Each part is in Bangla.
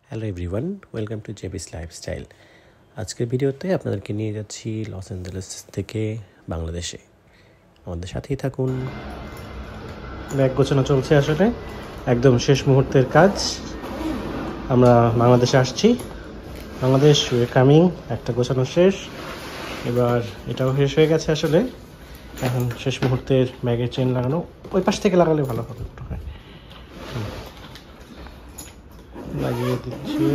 Hello everyone, welcome to জেবিস lifestyle. আজকের ভিডিওতে আপনাদেরকে নিয়ে যাচ্ছি লস অ্যাঞ্জেলেস থেকে বাংলাদেশে। আমাদের সাথেই থাকুন। ব্যাগ গোছানো চলছে, আসলে একদম শেষ মুহূর্তের কাজ। আমরা বাংলাদেশে আসছি, বাংলাদেশ ওয়ে কামিং। একটা গোছানো শেষ, এবার এটাও শেষ হয়ে গেছে। আসলে এখন শেষ মুহূর্তের ব্যাগের চেন লাগানো, ওই পাশ থেকে লাগালে ভালো হবে মনে হয়। লাগিয়ে দিচ্ছি।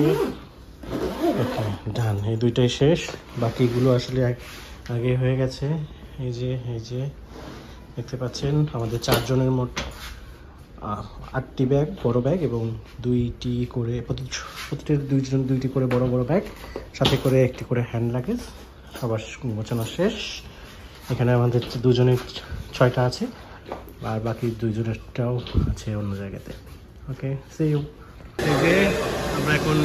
ওকে, ডান। এই দুইটাই শেষ, বাকিগুলো আসলে আগে হয়ে গেছে। এই যে দেখতে পাচ্ছেন আমাদের 4 জনের মোট 8টি ব্যাগ, বড় ব্যাগ, এবং 2টি করে প্রতিটির 2টি করে বড় বড় ব্যাগ, সাথে করে একটি করে হ্যান্ড লাগেজ। সবার গোছানো শেষ। এখানে আমাদের 2 জনের 6টা আছে, আর বাকি 2 জনেরটাও আছে অন্য জায়গাতে। ওকে, সি ইউ। এই যে আমরা এখন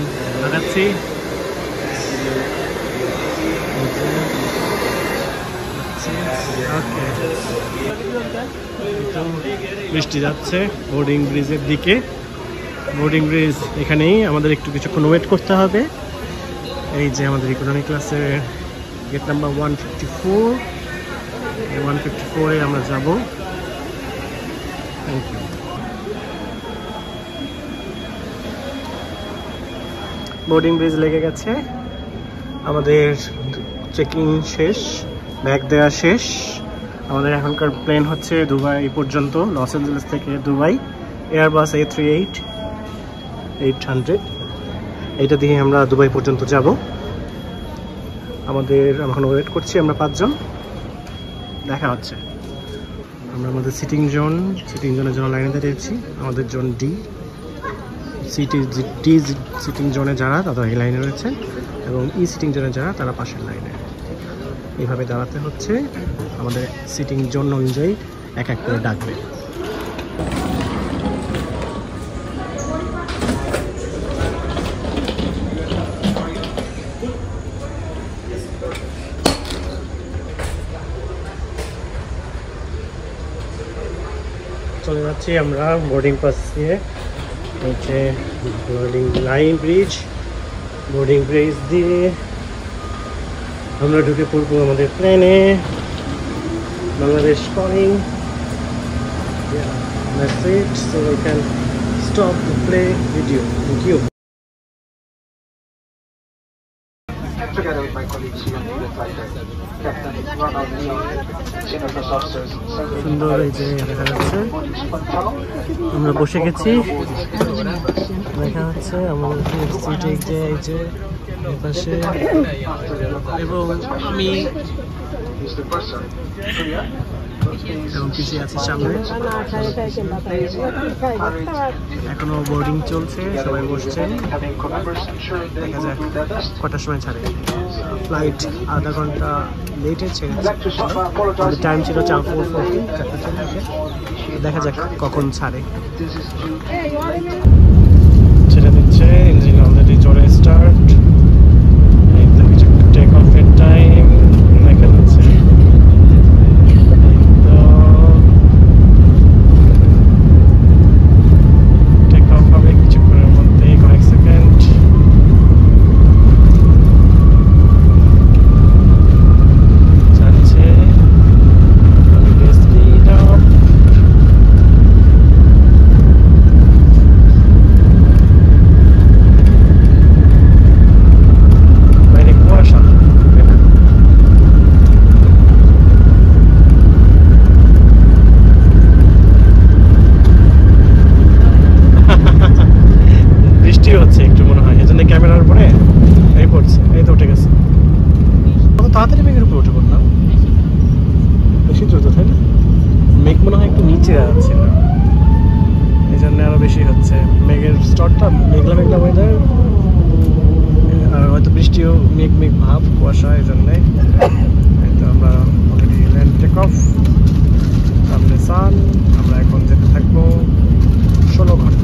লাগাচ্ছি। বৃষ্টি যাচ্ছে বোর্ডিং ব্রিজের দিকে। বোর্ডিং ব্রিজ এখানেই, আমাদের একটু কিছুক্ষণ ওয়েট করতে হবে। এই যে আমাদের ইকোনমি ক্লাসের গেট নাম্বার 154, 154-এ আমরা যাব। Thank you. বোর্ডিং ব্রিজ লেগে গেছে, আমাদের চেকিং শেষ, ব্যাগ দেওয়া শেষ। আমাদের এখনকার প্লেন হচ্ছে দুবাই পর্যন্ত, লস অ্যাঞ্জেলেস থেকে দুবাই, এয়ারবাস A380-800। এইটা দিয়ে আমরা দুবাই পর্যন্ত যাব। এখন ওয়েট করছি, আমরা 5 জন। দেখা হচ্ছে। আমরা আমাদের সিটিং জোনের জন্য লাইনে দাঁড়িয়েছি। আমাদের জোন ডি সিটিং জোনে যারা, তারা এই লাইনে রয়েছে, এবং সিটিং জোনে যারা, তারা পাশের লাইনে। এইভাবে দাঁড়াতে হচ্ছে। আমাদের সিটিং জোন অনুযায়ী এক এক করে ডাকবে। চলে যাচ্ছি আমরা বোর্ডিং পাস দিয়ে। হচ্ছে বোর্ডিং ব্রিজ দিয়ে আমরা ঢুকে পড়বো আমাদের প্লেনে। Bangladesh calling. That's it. So we can stop the play video. Thank you. Together with my colleagues here on the flight, Captain Ronald Lee, Senior First Officers, সুন্দর এই যে দেখা যাচ্ছে, আমরা বসে গেছি। দেখা যাচ্ছে আমাদের সিটে এই যে পাশে, এবং আমি পিছিয়ে আছি সামনে। এখনো বোর্ডিং চলছে, সবাই বসছেন। দেখা যাক কটার সময় ছাড়ে। ফ্লাইট আধা ঘন্টা লেটে ছেড়েছে, টাইম ছিল 4:40। দেখা যাক কখন ছাড়ে। ছেড়ে দিচ্ছে, ইঞ্জিন অলরেডি জোরে স্টার্ট। টেক অফের টাইম দেখা যাচ্ছে। টেক অফ হবে কিছুক্ষণের মধ্যে, কয়েক সেকেন্ড। যাচ্ছে স্পিড আপ। বাইরে কুয়াশা। বৃষ্টি হচ্ছে একটু মনে হয়, এই জন্য ক্যামেরার উপরে এই পড়ছে। এই তো উঠে গেছে, কত তাড়াতাড়ি মেঘের উপরে উঠে পড়লাম। বেশি দ্রুত, তাই না? মেঘ মনে হয় একটু নিচে আছে, এই জন্য আরো বেশি হচ্ছে। মেঘের স্তরটা মেঘলা ওয়েদার, আর হয়তো বৃষ্টিও মেঘ ভাব, কুয়াশা, এই জন্যে। তো আমরা অলরেডি ল্যান্ড টেক অফ, সামনে সান। আমরা এখন যেতে থাকবো 16 ঘন্টা।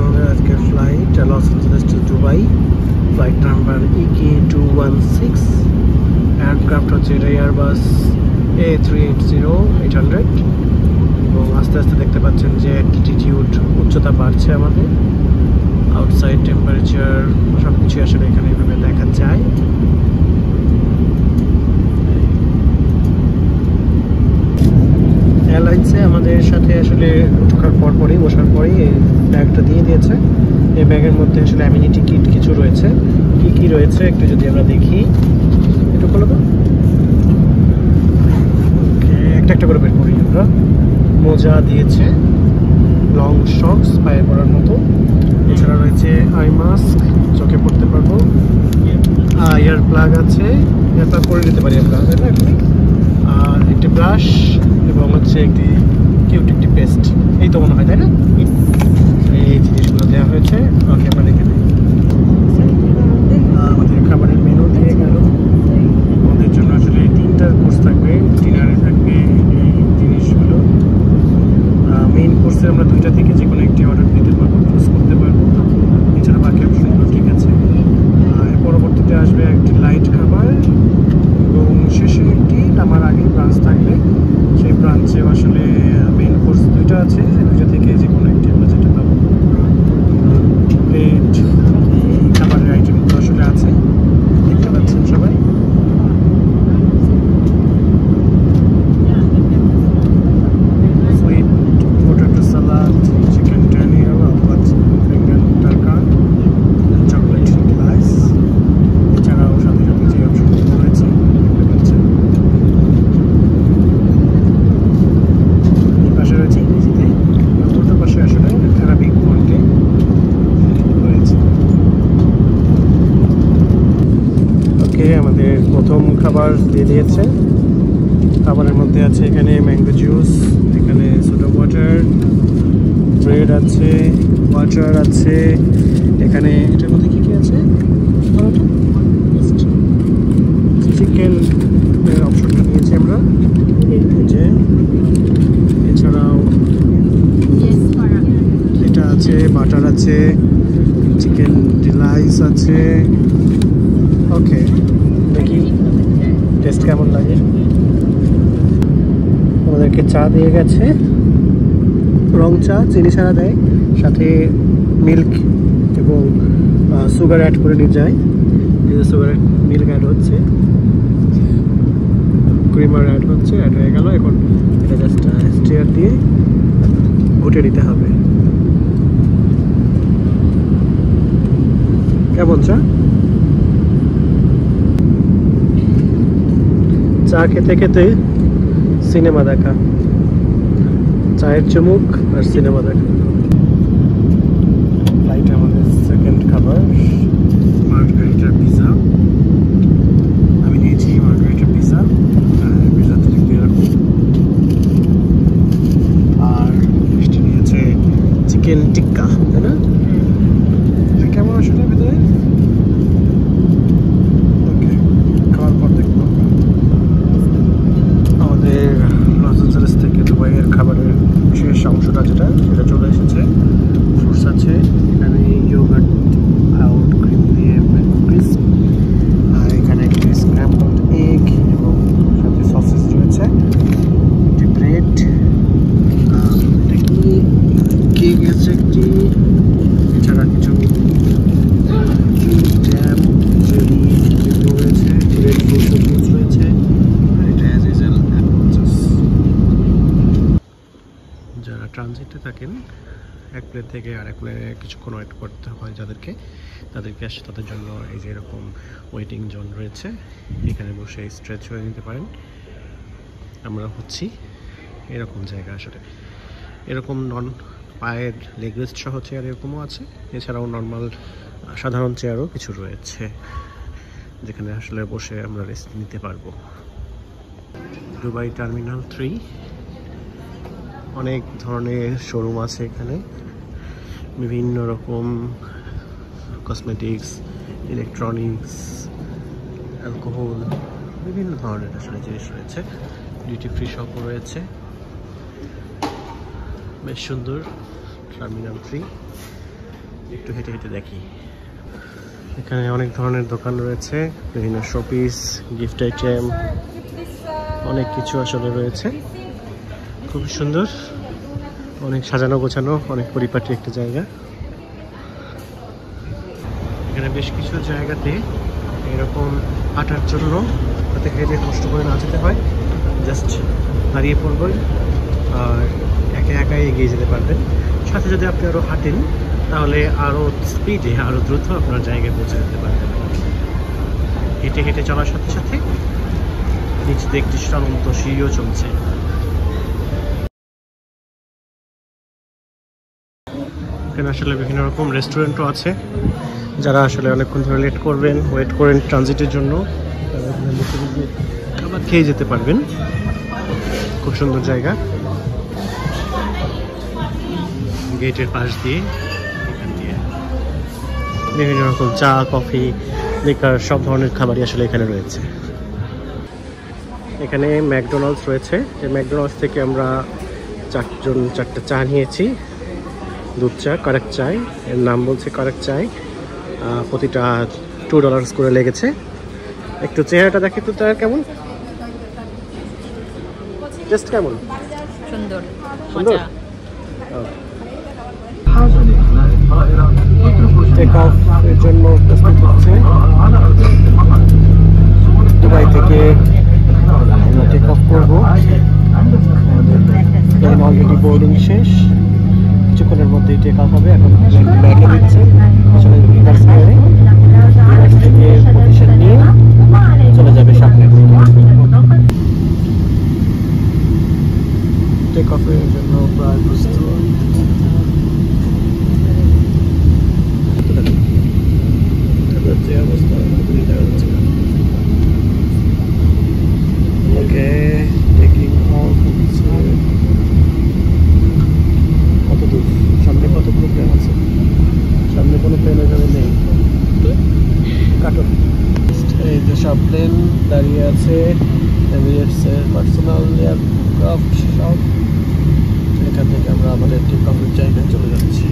আমাদের আজকের flight Los Angeles to Dubai, flight number EK216। Aircraft হচ্ছে এয়ারবাস A380-800। এবং আস্তে আস্তে দেখতে পাচ্ছেন যে অ্যালটিটিউড, উচ্চতা বাড়ছে আমাদের। টেম্পারেচার সব কিছু আসলে এখানে এভাবে দেখা যায়। এয়ারলাইন্সে আমাদের সাথে আসলে ঢোকার পরপরই বসার পরেই এই ব্যাগটা দিয়ে দিয়েছে। এই ব্যাগের মধ্যে আসলে অ্যামিনিটি কিট কিছু রয়েছে। কি কি রয়েছে একটু যদি আমরা দেখি, একটু বলো তো। একটা একটা করে বের করি আমরা। মোজা দিয়েছে, লং শক্স পায়ে পরার মতো, এছাড়া রয়েছে আই মাস্ক, চোখে পড়তে পারবো, ইয়ার প্লাগ আছে, ইয়ার প্লাগ করে নিতে পারি আমরা, তাই না? এখানে আর একটি ব্রাশ এবং হচ্ছে একটি কিউট একটি পেস্ট, এই তো মনে হয়, তাই না? এই জিনিসগুলো দেওয়া হয়েছে। ওকে, আমরা রেখে দিই। আমাদের খাবারের মেনু দিয়ে গেল। আমাদের জন্য আসলে 3টা কোর্স থাকবে, ডিনারে থাকবে এই জিনিসগুলো। মেইন কোর্সে আমরা 2টা থেকে যে কোনো একটি অর্ডার দিতে পারবো, চুজ করতে পারবো। এছাড়া বাকি অপশনগুলো ঠিক আছে। এর পরবর্তীতে আসবে একটি লাইট খাবার এবং শেষে একটি নামার আগে ব্রাঞ্চ থাকবে। সেই ব্রাঞ্চে আসলে মেইন কোর্স 2টা আছে, 2টা থেকে যে কোনো একটি আমরা যেটা পাবো। প্লেট, খাবারের আইটেমগুলো আসলে আছে, দেখতে পাচ্ছেন সবাই। সুইট পটেটো সালাদ, চিকেন ড্যানিয়েল, বেঙ্গল টাকা, চকলেট গ্লাস, এছাড়াও সাথে সাথে যে অপশনগুলো রয়েছে দেখতে পাচ্ছেন। এই পাশে রয়েছে ইংরেজিতে, উল্টো পাশে আসলে অ্যারাবিক ফন্টে রয়েছে। ওকে, আমাদের প্রথম খাবার দিয়ে দিয়েছে। খাবারের মধ্যে আছে এখানে ম্যাঙ্গো জুস, এখানে সোডা ওয়াটার, ব্রেড আছে, ওয়াটার আছে, এখানে এটার মধ্যে কী কী আছে, চিকেন এর অপশনটা নিয়েছি আমরা, যে এছাড়াও এটা আছে, বাটার আছে, চিকেন ডিলাইস আছে। ওকে, দেখি টেস্ট কেমন লাগে। আমাদেরকে চা দিয়ে গেছে, রং চা, চিনি ছাড়া দেয়, সাথে মিল্ক এবং সুগার অ্যাড করে নিয়ে যায়। সুগার মিল্ক অ্যাড হচ্ছে, ক্রিমার অ্যাড হচ্ছে, অ্যাড হয়ে গেল। এখন এটা জাস্ট স্টিয়ার দিয়ে ঘুটে নিতে হবে। কেমন চা? চা খেতে খেতে সিনেমা দেখা, চায়ের চুমুক আর সিনেমা দেখা। ফ্লাইটে আমাদের সেকেন্ড খাবার মার্গারিটা পিজা। আমি নিয়েছি মার্গারিটা পিজা, পিজাতে লিখতে এরকম। আর মিষ্টি নিয়েছে চিকেন টিক্কা, তাই না? কেমন আসলে ভেতরে? ওকে, খাওয়ার পর দেখবো। আমাদের লস এঞ্জেলেস থেকে দুবাইয়ের খাবারের বিশেষ অংশটা যেটা, সেটা চলে এসেছে। ফ্রুটস আছে এখানে, ইয়োগার্ট আউট ক্রিম দিয়ে ক্রিস্প, আর এখানে একটি স্ক্র্যাম্বলড এগ এবং সাথে সসেস রয়েছে, একটি ব্রেড, কেক আছে একটি, এছাড়া কিছু জ্যাম, জেলি যেগুলো রয়েছে, রেড ফ্রুট জুস রয়েছে, আর এটা অ্যাজ ইউজুয়াল অ্যাপল জুস। যারা ট্রানজিটে থাকেন, এক প্লেন থেকে আরেক প্লেনে কিছুক্ষণ ওয়েট করতে হয় তাদেরকে আসে, তাদের জন্য এই যে এরকম ওয়েটিং জোন রয়েছে, এখানে বসে স্ট্রেচ হয়ে নিতে পারেন। আমরা হচ্ছি এরকম জায়গা, আসলে এরকম পায়ের লেগ রেস্ট সহ চেয়ার এরকমও আছে, এছাড়াও নর্মাল সাধারণ চেয়ারও কিছু রয়েছে যেখানে আসলে বসে আমরা রেস্ট নিতে পারবো। দুবাই টার্মিনাল 3, অনেক ধরনের শোরুম আছে এখানে, বিভিন্ন রকম কসমেটিক্স, ইলেকট্রনিক্স, অ্যালকোহল, বিভিন্ন ধরনের আসলে জিনিস রয়েছে। ডিউটি ফ্রি শপও রয়েছে, বেশ সুন্দর টার্মিনাল 3। একটু হেঁটে হেঁটে দেখি। এখানে অনেক ধরনের দোকান রয়েছে, বিভিন্ন শোপিস, গিফট আইটেম, অনেক কিছু আসলে রয়েছে। খুব সুন্দর, অনেক সাজানো গোছানো, অনেক পরিপাটি একটা জায়গা। এখানে বেশ কিছু জায়গাতে এরকম হাঁটার জন্য তাতে হেঁটে কষ্ট করে না যেতে হয়, জাস্ট দাঁড়িয়ে পড়বেন আর একা একাই এগিয়ে যেতে পারবেন। সাথে যদি আপনি আরও হাঁটেন তাহলে আরও স্পিডে আরও দ্রুত আপনার জায়গায় পৌঁছে যেতে পারবেন। হেঁটে হেঁটে চলার সাথে সাথে নিচে দিয়ে একটি শান্ত সিঁড়িও চলছে। এখানে আসলে বিভিন্ন রকম রেস্টুরেন্টও আছে, যারা আসলে অনেকক্ষণ ধরে ওয়েট করেন ট্রানজিটের জন্য, তারা এখানে বসে বসে খাবার খেয়ে যেতে পারবেন। খুব সুন্দর জায়গা, গেটের পাশ দিয়ে এখান দিয়ে বিভিন্ন রকম চা, কফি, লিকার সব ধরনের খাবারই আসলে এখানে রয়েছে। এখানে ম্যাকডোনাল্ডস রয়েছে। এই ম্যাকডোনাল্ডস থেকে আমরা চারটে চা নিয়েছি, দুধ চা, কারেক্ট চাই, এর নাম বলছে কারেক্ট চাই। প্রতিটা $2 করে লেগেছে। একটু চেহারাটা দেখি তো তার কেমন, টেস্ট কেমন? সুন্দর সুন্দর। টেক অফ এর জন্য প্রস্তুত হচ্ছে। দুবাই থেকে আমরা টেক অফ করবো। প্লেন অলরেডি বোর্ডিং শেষ, কিছুক্ষণের মধ্যেই টেক অফ হবে। এখন ব্যাগে দিচ্ছে আসলে রিভার্স করে, রিভার্স থেকে পজিশন নিয়ে চলে যাবে সামনে। টেক অফের জন্য প্রায় প্রস্তুত। ওকে, টেকিং অফ হচ্ছে। কত দূর সামনে, কতগুলো প্লেন আছে? সামনে কোনো প্লেন এখানে নেই, কাটো। এই যে সব প্লেন দাঁড়িয়ে আছে, এমিরেটসের পার্সোনাল এয়ারক্রাফট সব। এখান থেকে আমরা আমাদের টেক অফের জায়গায় চলে যাচ্ছি।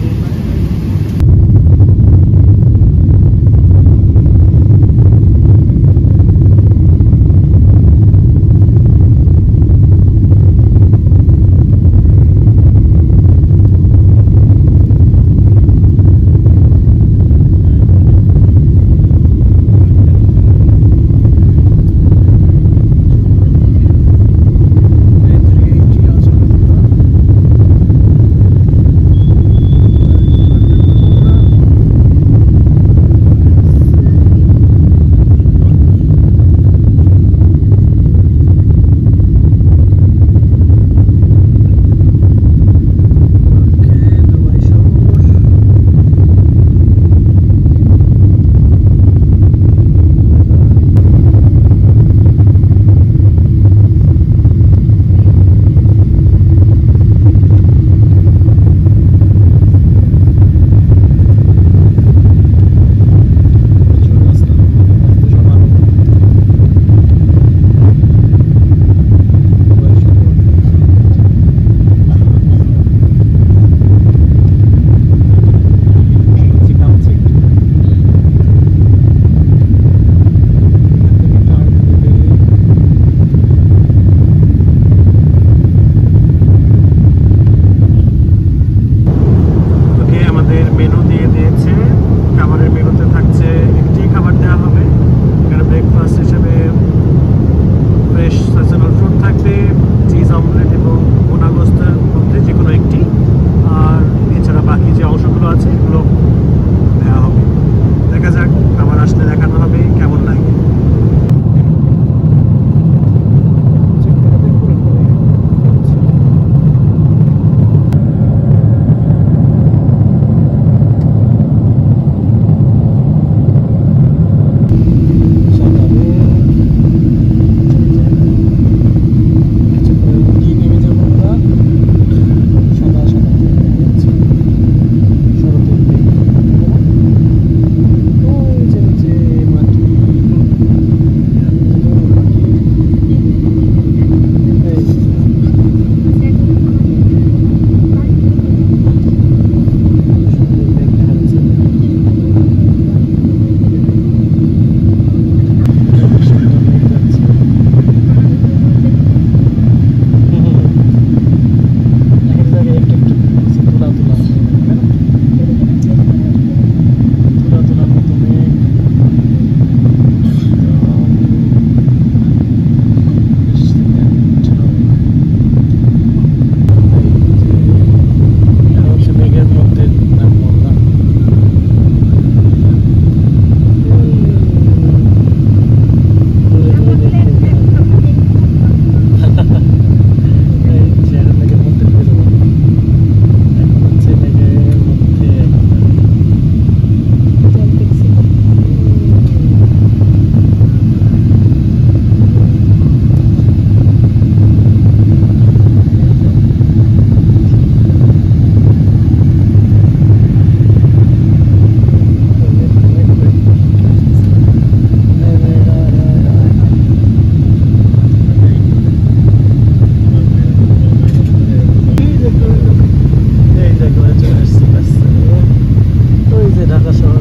ঢাকা শহর